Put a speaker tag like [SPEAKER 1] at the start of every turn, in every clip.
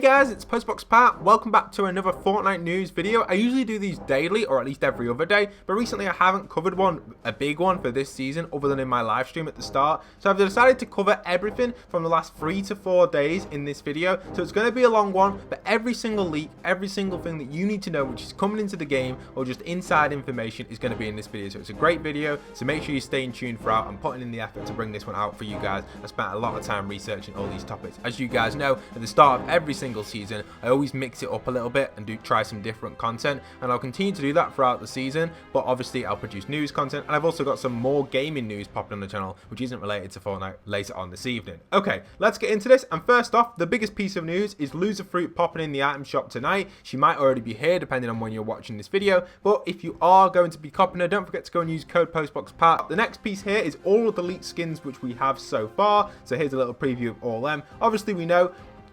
[SPEAKER 1] Hey guys, it's Postbox Pat. Welcome back to another Fortnite news video. I usually do these daily or at least every other day, but recently I haven't covered a big one for this season other than in my live stream at the start. So I've decided to cover everything from the last 3 to 4 days in this video. So it's going to be a long one, but every single leak, every single thing that you need to know which is coming into the game or just inside information is going to be in this video. So it's a great video, so make sure you stay in tune throughout. I'm putting in the effort to bring this one out for you guys. I spent a lot of time researching all these topics. As you guys know, at the start of every single season I always mix it up a little bit and try some different content, and I'll continue to do that throughout the season, but obviously I'll produce news content, and I've also got some more gaming news popping on the channel which isn't related to Fortnite later on this evening. Okay, let's get into this. And first off, the biggest piece of news is Loser Fruit popping in the item shop tonight. She might already be here depending on when you're watching this video, but if you are going to be copying her, don't forget to go and use code PostboxPat. The next piece here is all of the leaked skins which we have so far, so here's a little preview of all them. Obviously we know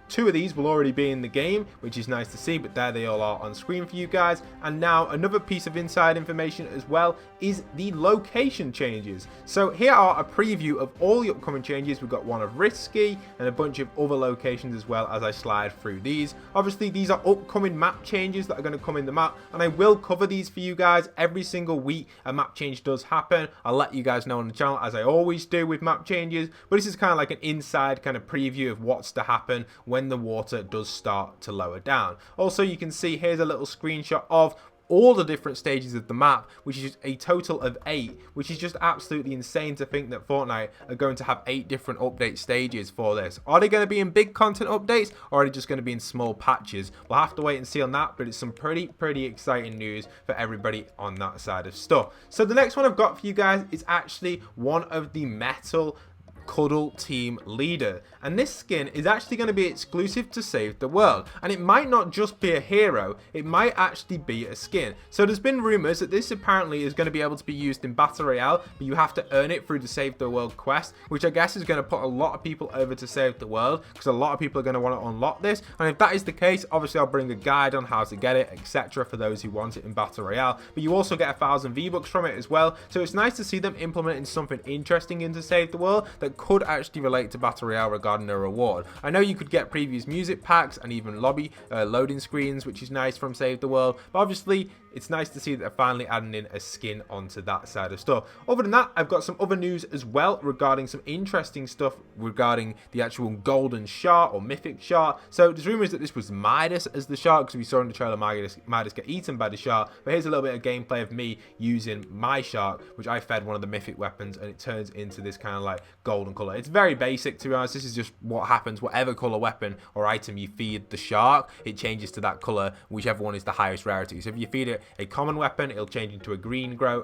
[SPEAKER 1] 2 of these will already be in the game, which is nice to see, but there they all are on screen for you guys. And now another piece of inside information as well is the location changes. So here are a preview of all the upcoming changes. We've got one of Risky and a bunch of other locations as well as I slide through these. Obviously these are upcoming map changes that are going to come in the map, and I will cover these for you guys every single week. A map change does happen. I'll let you guys know on the channel as I always do with map changes, but this is kind of like an inside kind of preview of what's to happen when the water does start to lower down. Also, you can see here's a little screenshot of all the different stages of the map, which is a total of 8, which is just absolutely insane to think that Fortnite are going to have 8 different update stages for this. Are they going to be in big content updates, or are they just going to be in small patches? We'll have to wait and see on that, but it's some pretty exciting news for everybody on that side of stuff. So the next one I've got for you guys is actually one of the metal Cuddle team leader, and this skin is actually going to be exclusive to Save the World, and it might not just be a hero, it might actually be a skin. So there's been rumors that this apparently is going to be able to be used in Battle Royale, but you have to earn it through the Save the World quest, which I guess is going to put a lot of people over to Save the World, because a lot of people are going to want to unlock this. And if that is the case, obviously I'll bring a guide on how to get it, etc., for those who want it in Battle Royale. But you also get 1,000 V-Bucks from it as well, so it's nice to see them implementing something interesting into Save the World that could actually relate to Battle Royale regarding a reward. I know you could get previous music packs and even lobby loading screens, which is nice from Save the World, but obviously it's nice to see that they're finally adding in a skin onto that side of stuff. Other than that, I've got some other news as well regarding some interesting stuff regarding the actual golden shark or mythic shark. So there's rumors that this was Midas as the shark, because we saw in the trailer Midas get eaten by the shark, but here's a little bit of gameplay of me using my shark, which I fed one of the mythic weapons, and it turns into this kind of like golden color. It's very basic, to be honest. This is just what happens. Whatever color weapon or item you feed the shark, it changes to that color, whichever one is the highest rarity. So if you feed it a common weapon, it'll change into a green glow,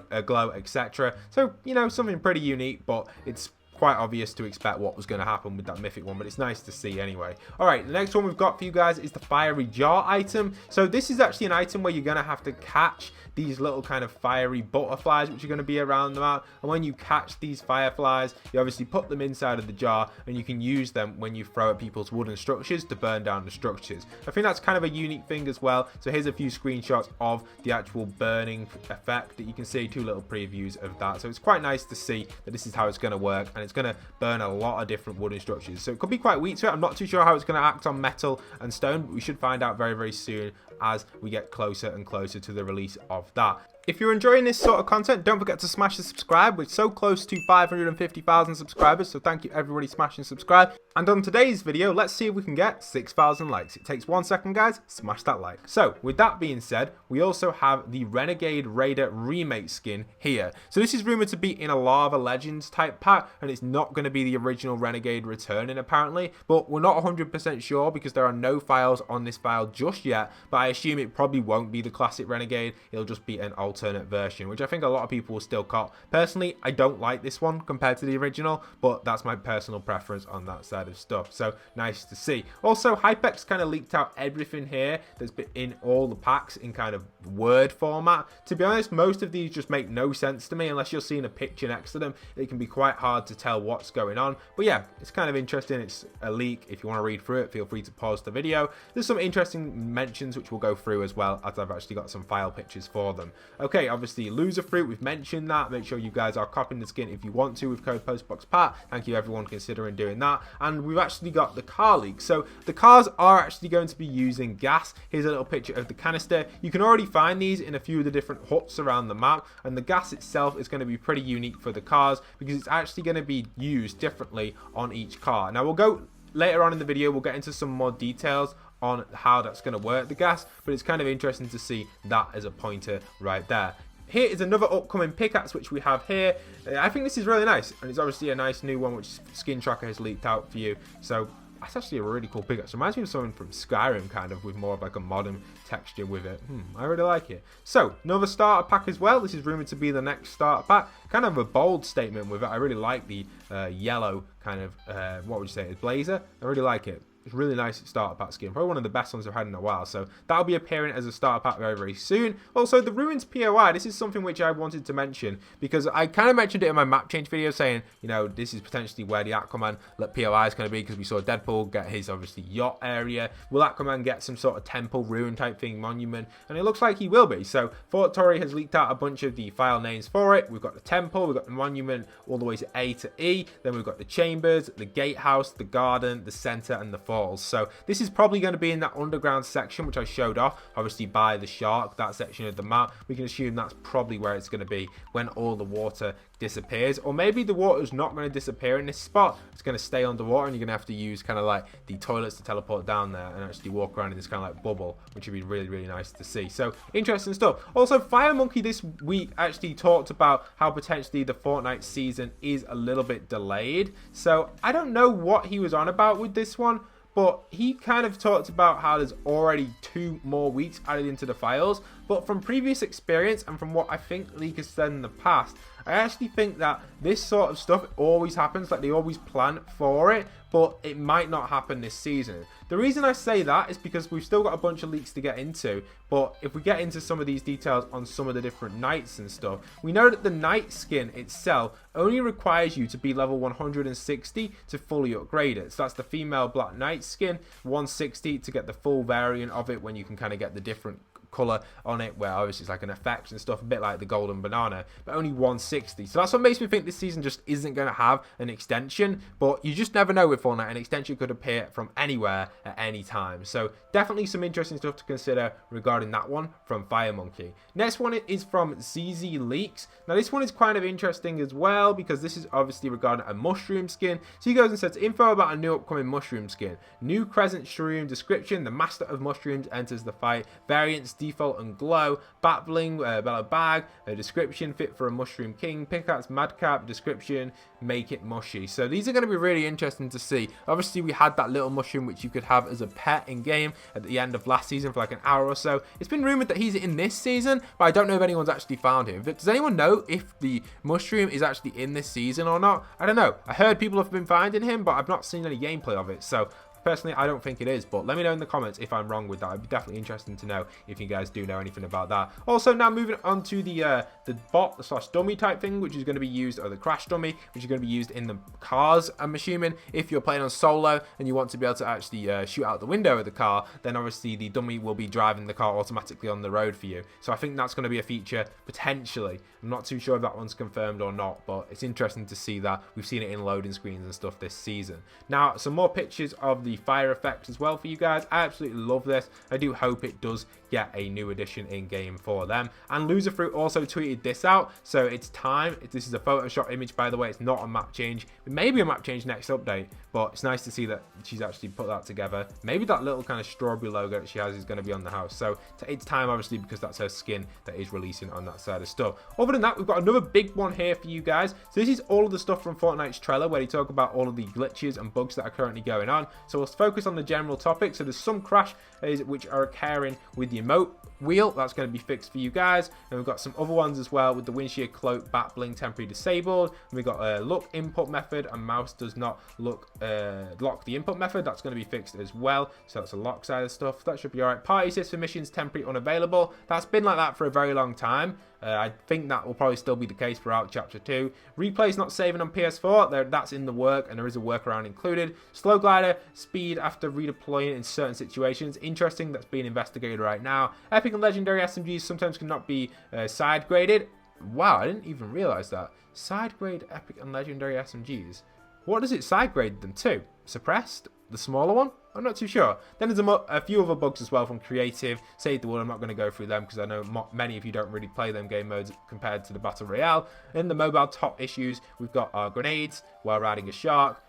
[SPEAKER 1] etc. So, you know, something pretty unique, but it's quite obvious to expect what was going to happen with that mythic one, but it's nice to see anyway. All right, the next one we've got for you guys is the fiery jar item. So this is actually an item where you're going to have to catch these little kind of fiery butterflies which are going to be around the map, and when you catch these fireflies, you obviously put them inside of the jar, and you can use them when you throw at people's wooden structures to burn down the structures. I think that's kind of a unique thing as well. So here's a few screenshots of the actual burning effect that you can see, 2 little previews of that. So it's quite nice to see that this is how it's going to work, and it's going to burn a lot of different wooden structures. So it could be quite weak to it. I'm not too sure how it's going to act on metal and stone, but we should find out very soon as we get closer and closer to the release of that. If you're enjoying this sort of content, don't forget to smash the subscribe. We're so close to 550,000 subscribers, so thank you everybody smashing subscribe. And on today's video, let's see if we can get 6,000 likes. It takes 1 second, guys. Smash that like. So with that being said, we also have the Renegade Raider remake skin here. So this is rumored to be in a Lava Legends type pack, and it's not going to be the original Renegade returning apparently, but we're not 100% sure because there are no files on this file just yet, but I assume it probably won't be the classic Renegade. It'll just be an alternate version, which I think a lot of people will still cop. Personally, I don't like this one compared to the original, but that's my personal preference on that side of stuff. So nice to see. Also, Hypex kind of leaked out everything here that's been in all the packs in kind of word format. To be honest, most of these just make no sense to me unless you're seeing a picture next to them. It can be quite hard to tell what's going on, but yeah, it's kind of interesting. It's a leak. If you want to read through it, feel free to pause the video. There's some interesting mentions which we'll go through as well, as I've actually got some file pictures for them. Okay, obviously loser fruit, we've mentioned that. Make sure you guys are copying the skin if you want to with code postboxpat. Thank you everyone considering doing that. And we've actually got the car leak. So the cars are actually going to be using gas. Here's a little picture of the canister. You can already find these in a few of the different huts around the map, and the gas itself is going to be pretty unique for the cars because it's actually going to be used differently on each car. Now we'll go later on in the video, we'll get into some more details on how that's going to work, the gas, but it's kind of interesting to see that as a pointer right there. Here is another upcoming pickaxe which we have here. I think this is really nice, and it's obviously a nice new one which Skin Tracker has leaked out for you. So that's actually a really cool pickaxe. Reminds me of something from Skyrim, kind of, with more of like a modern texture with it. I really like it. So another starter pack as well. This is rumored to be the next starter pack. Kind of a bold statement with it. I really like the yellow kind of, what would you say, blazer. I really like it. It's really nice starter pack skin. Probably one of the best ones I've had in a while. So that'll be appearing as a starter pack very, very soon. Also, the Ruins POI. This is something which I wanted to mention because I kind of mentioned it in my map change video saying, you know, this is potentially where the Aquaman POI is going to be because we saw Deadpool get his, obviously, yacht area. Will Aquaman get some sort of temple, ruin type thing, monument? And it looks like he will be. So Fortnite has leaked out a bunch of the file names for it. We've got the temple, we've got the monument all the way to A to E. Then we've got the chambers, the gatehouse, the garden, the center, and the falls. So this is probably going to be in that underground section which I showed off, obviously by the shark, that section of the map. We can assume that's probably where it's going to be when all the water disappears, or maybe the water is not going to disappear in this spot. It's going to stay underwater and you're going to have to use kind of like the toilets to teleport down there and actually walk around in this kind of like bubble, which would be really, really nice to see. So interesting stuff. Also, Fire Monkey this week actually talked about how potentially the Fortnite season is a little bit delayed. So I don't know what he was on about with this one, but he kind of talked about how there's already 2 more weeks added into the files. But from previous experience and from what I think League has said in the past, I actually think that this sort of stuff always happens, like they always plan for it, but it might not happen this season. The reason I say that is because we've still got a bunch of leaks to get into, but if we get into some of these details on some of the different knights and stuff, we know that the knight skin itself only requires you to be level 160 to fully upgrade it. So that's the female black knight skin, 160 to get the full variant of it when you can kind of get the different color on it, where obviously it's like an effect and stuff, a bit like the golden banana, but only 160. So that's what makes me think this season just isn't going to have an extension, but you just never know with Fortnite. An extension could appear from anywhere at any time. So definitely some interesting stuff to consider regarding that one from Fire Monkey. Next one is from ZZ Leaks. Now this one is kind of interesting as well because this is obviously regarding a mushroom skin. So he goes and says info about a new upcoming mushroom skin. New crescent shroom description. The master of mushrooms enters the fight. Variants default and glow, bat bling, bellow bag, a description fit for a mushroom king, pickaxe, madcap, description, make it mushy. So these are going to be really interesting to see. Obviously we had that little mushroom which you could have as a pet in game at the end of last season for like an hour or so. It's been rumored that he's in this season, but I don't know if anyone's actually found him. Does anyone know if the mushroom is actually in this season or not? I don't know. I heard people have been finding him, but I've not seen any gameplay of it. So personally, I don't think it is, but let me know in the comments if I'm wrong with that. It'd be definitely interesting to know if you guys do know anything about that. Also, now moving on to the bot slash dummy type thing, which is going to be used, or the crash dummy, which is going to be used in the cars, I'm assuming. If you're playing on solo and you want to be able to actually shoot out the window of the car, then obviously the dummy will be driving the car automatically on the road for you. So I think that's going to be a feature, potentially. I'm not too sure if that one's confirmed or not, but it's interesting to see that. We've seen it in loading screens and stuff this season. Now, some more pictures of the fire effects as well for you guys. I absolutely love this. I do hope it does get a new addition in game for them. And Loser Fruit also tweeted this out, so it's time. This is a Photoshop image, by the way. It's not a map change. It may be a map change next update, but it's nice to see that she's actually put that together. Maybe that little kind of strawberry logo that she has is going to be on the house. So it's time, obviously, because that's her skin that is releasing on that side of stuff. Other than that, we've got another big one here for you guys. So this is all of the stuff from Fortnite's trailer where they talk about all of the glitches and bugs that are currently going on. So we'll focus on the general topic. So there's some crash which are occurring with the emote wheel. That's going to be fixed for you guys. And we've got some other ones as well with the windshield cloak bat bling temporary disabled. And we've got a lock input method, and mouse does not lock the input method. That's going to be fixed as well. So that's a lock side of stuff. That should be alright. Party system missions temporary unavailable. That's been like that for a very long time. I think that will probably still be the case throughout Chapter 2. Replay's not saving on PS4. That's in the work, and there is a workaround included. Slow glider, speed after redeploying in certain situations. Interesting, that's being investigated right now. Epic epic and legendary SMGs sometimes cannot be side graded. Wow, I didn't even realize that. Side grade epic and legendary SMGs. What does it side grade them to? Suppressed? The smaller one? I'm not too sure. Then there's a few other bugs as well from creative. Save the world, I'm not going to go through them because I know many of you don't really play them game modes compared to the Battle Royale. In the mobile top issues, we've got our grenades while riding a shark,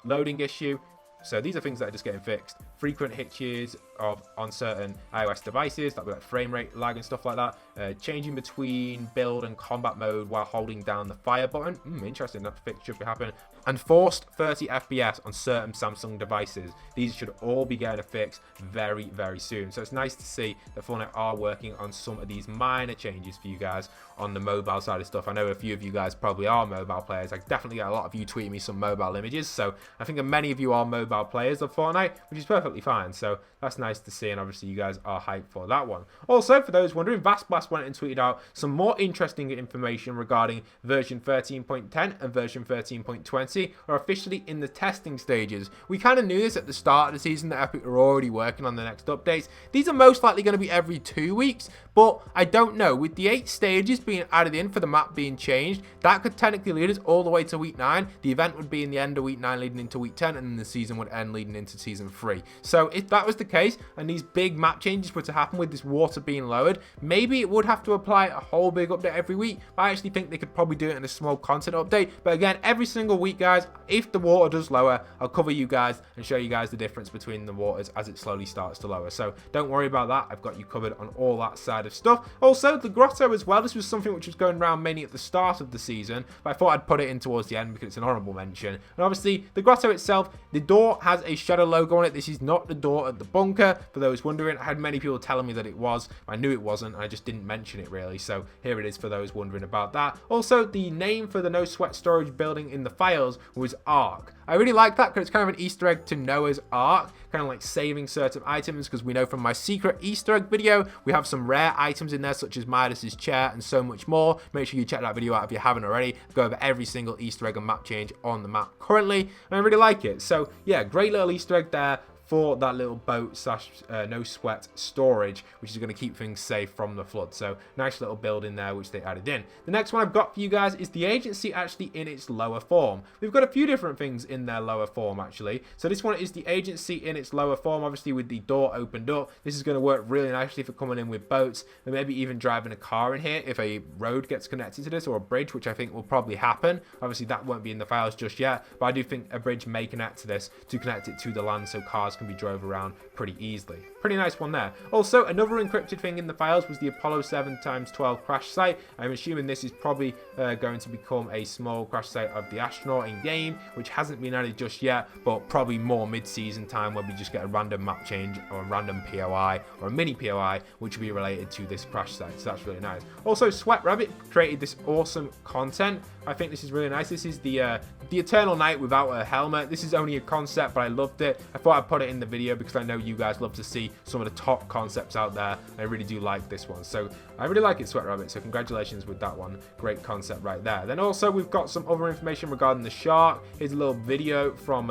[SPEAKER 1] loading issue. So these are things that are just getting fixed. Frequent hitches on certain iOS devices, that would be like frame rate lag and stuff like that. Changing between build and combat mode while holding down the fire button. Interesting, that fix should be happening. And forced 30 FPS on certain Samsung devices. These should all be getting a fix very, very soon. So it's nice to see that Fortnite are working on some of these minor changes for you guys on the mobile side of stuff. I know a few of you guys probably are mobile players. I definitely get a lot of you tweeting me some mobile images. So I think many of you are mobile players of Fortnite, which is perfectly fine. So that's nice to see, and obviously you guys are hyped for that one. Also, for those wondering, VastBlast went and tweeted out some more interesting information regarding version 13.10 and version 13.20 are officially in the testing stages. We kind of knew this at the start of the season that Epic are already working on the next updates. These are most likely going to be every 2 weeks, but I don't know. With the 8 stages being added in for the map being changed, that could technically lead us all the way to week 9. The event would be in the end of week 9 leading into week 10, and then the season would end leading into season 3. So if that was the case and these big map changes were to happen with this water being lowered, maybe it would have to apply a whole big update every week. But I actually think they could probably do it in a small content update. But again, every single week, guys, if the water does lower, I'll cover you guys and show you guys the difference between the waters as it slowly starts to lower. So don't worry about that. I've got you covered on all that side of stuff. Also, the grotto as well. This was something which was going around mainly at the start of the season, but I thought I'd put it in towards the end because it's an honorable mention. And obviously, the grotto itself, the door has a shadow logo on it. This is not the door at the bunker. For those wondering, I had many people telling me that it was. I knew it wasn't. I just didn't mention it really. So here it is for those wondering about that. Also, the name for the no sweat storage building in the files was Ark. I really like that because it's kind of an Easter egg to Noah's Ark, kind of like saving certain items, because we know from my secret Easter egg video, we have some rare items in there such as Midas's chair and so much more. Make sure you check that video out if you haven't already. Go over every single Easter egg and map change on the map currently, and I really like it. So yeah, great little Easter egg there for that little boat slash no sweat storage, which is going to keep things safe from the flood. So nice little building there which they added in. The next one I've got for you guys is the agency actually in its lower form. We've got a few different things in their lower form actually. So this one is the agency in its lower form, obviously with the door opened up. This is going to work really nicely for coming in with boats and maybe even driving a car in here if a road gets connected to this, or a bridge, which I think will probably happen. Obviously that won't be in the files just yet, but I do think a bridge may connect to this to connect it to the land so cars can be drove around pretty easily. Pretty nice one there. Also, another encrypted thing in the files was the Apollo 7x12 crash site. I'm assuming this is probably going to become a small crash site of the astronaut in game, which hasn't been added just yet, but probably more mid-season time where we just get a random map change or a random POI or a mini POI which will be related to this crash site. So that's really nice. Also, Sweat Rabbit created this awesome content. I think this is really nice. This is the Eternal Night without a helmet. This is only a concept, but I loved it. I thought I'd put it in the video because I know you guys love to see some of the top concepts out there. I really do like this one. So I really like it, Sweat Rabbit. So congratulations with that one. Great concept right there. Then also we've got some other information regarding the shark. Here's a little video from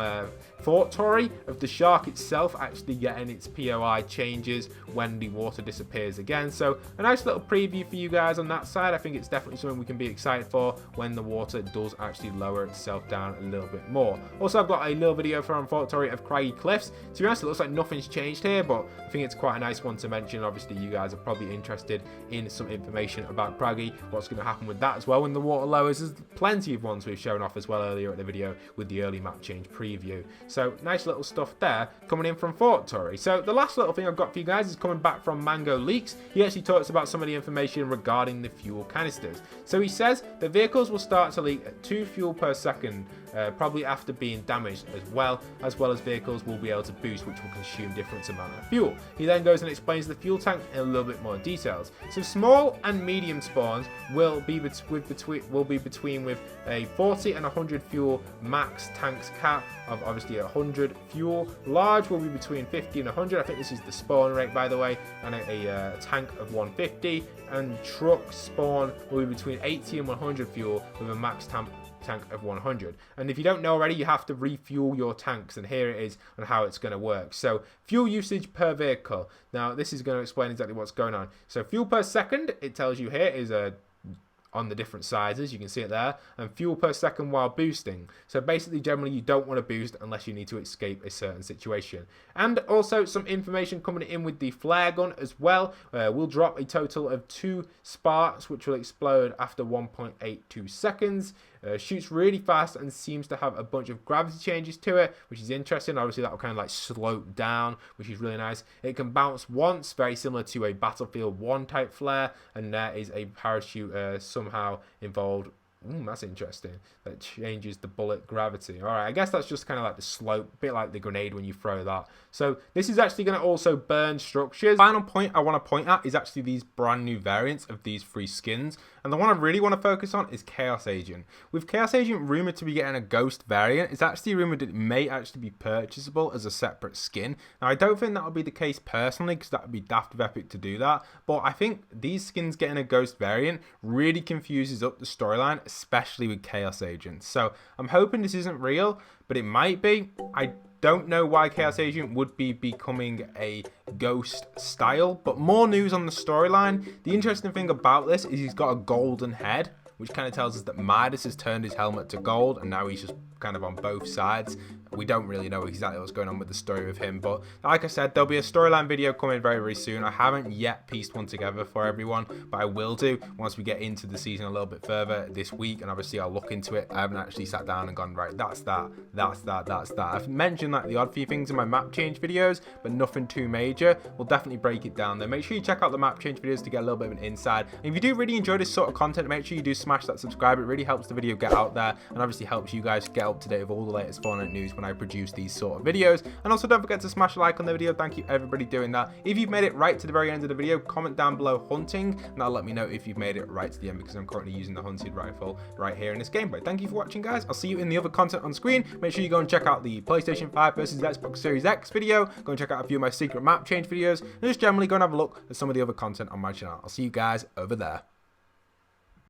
[SPEAKER 1] Fortnite of the shark itself actually getting its POI changes when the water disappears again. So a nice little preview for you guys on that side. I think it's definitely something we can be excited for when the water does actually lower itself down a little bit more. Also, I've got a little video from Fortnite of Craggy Cliffs. To be honest, it looks like nothing's changed here, but I think it's quite a nice one to mention. Obviously, you guys are probably interested in some information about Craggy, what's going to happen with that as well when the water lowers. There's plenty of ones we've shown off as well earlier at the video with the early map change preview. So nice little stuff there coming in from Fortnite. So the last little thing I've got for you guys is coming back from Mango Leaks. He actually talks about some of the information regarding the fuel canisters. So he says the vehicles will start to leak at 2 fuel per second, probably after being damaged, as well as vehicles will be able to boost, which will consume different amount of fuel. He then goes and explains the fuel tank in a little bit more details. So small and medium spawns will be between with a 40 and 100 fuel max tanks cap of obviously 100 fuel. Large will be between 50 and 100. I think this is the spawn rate, by the way, and a tank of 150. And truck spawn will be between 80 and 100 fuel with a max tank tank of 100. And if you don't know already, you have to refuel your tanks, and here it is on how it's going to work. So fuel usage per vehicle. Now this is going to explain exactly what's going on. So fuel per second, it tells you here, is on the different sizes, you can see it there, and fuel per second while boosting. So basically, generally, you don't want to boost unless you need to escape a certain situation. And also some information coming in with the flare gun as well. We'll drop a total of 2 sparks, which will explode after 1.82 seconds. Shoots really fast and seems to have a bunch of gravity changes to it, which is interesting. Obviously, that will kind of like slope down, which is really nice. It can bounce once, very similar to a Battlefield 1 type flare, and there is a parachute somehow involved. That's interesting. That changes the bullet gravity. All right, I guess that's just kind of like the slope, a bit like the grenade when you throw that. So this is actually going to also burn structures. Final point I want to point at is actually these brand new variants of these 3 skins. And the one I really want to focus on is Chaos Agent. With Chaos Agent rumored to be getting a ghost variant, it's actually rumored that it may actually be purchasable as a separate skin. Now, I don't think that would be the case personally, because that would be daft of Epic to do that. But I think these skins getting a ghost variant really confuses up the storyline, especially with Chaos Agent. So I'm hoping this isn't real, but it might be. I don't know why Chaos Agent would be becoming a ghost style, but more news on the storyline. The interesting thing about this is he's got a golden head, which kind of tells us that Midas has turned his helmet to gold, and now he's just kind of on both sides. We don't really know exactly what's going on with the story with him, but like I said, there'll be a storyline video coming very, very soon. I haven't yet pieced one together for everyone, but I will do once we get into the season a little bit further this week, and obviously I'll look into it. I haven't actually sat down and gone, right, that's that. I've mentioned like the odd few things in my map change videos, but nothing too major. We'll definitely break it down though. Make sure you check out the map change videos to get a little bit of an insight. And if you do really enjoy this sort of content, make sure you do smash that subscribe. It really helps the video get out there, and obviously helps you guys get up to date with all the latest Fortnite news when I produce these sort of videos. And also don't forget to smash a like on the video. Thank you everybody doing that. If you've made it right to the very end of the video, comment down below hunting, and that'll let me know if you've made it right to the end, because I'm currently using the hunted rifle right here in this gameplay. Thank you for watching, guys. I'll see you in the other content on screen. Make sure you go and check out the PlayStation 5 versus Xbox Series X video. Go and check out a few of my secret map change videos, and just generally go and have a look at some of the other content on my channel. I'll see you guys over there.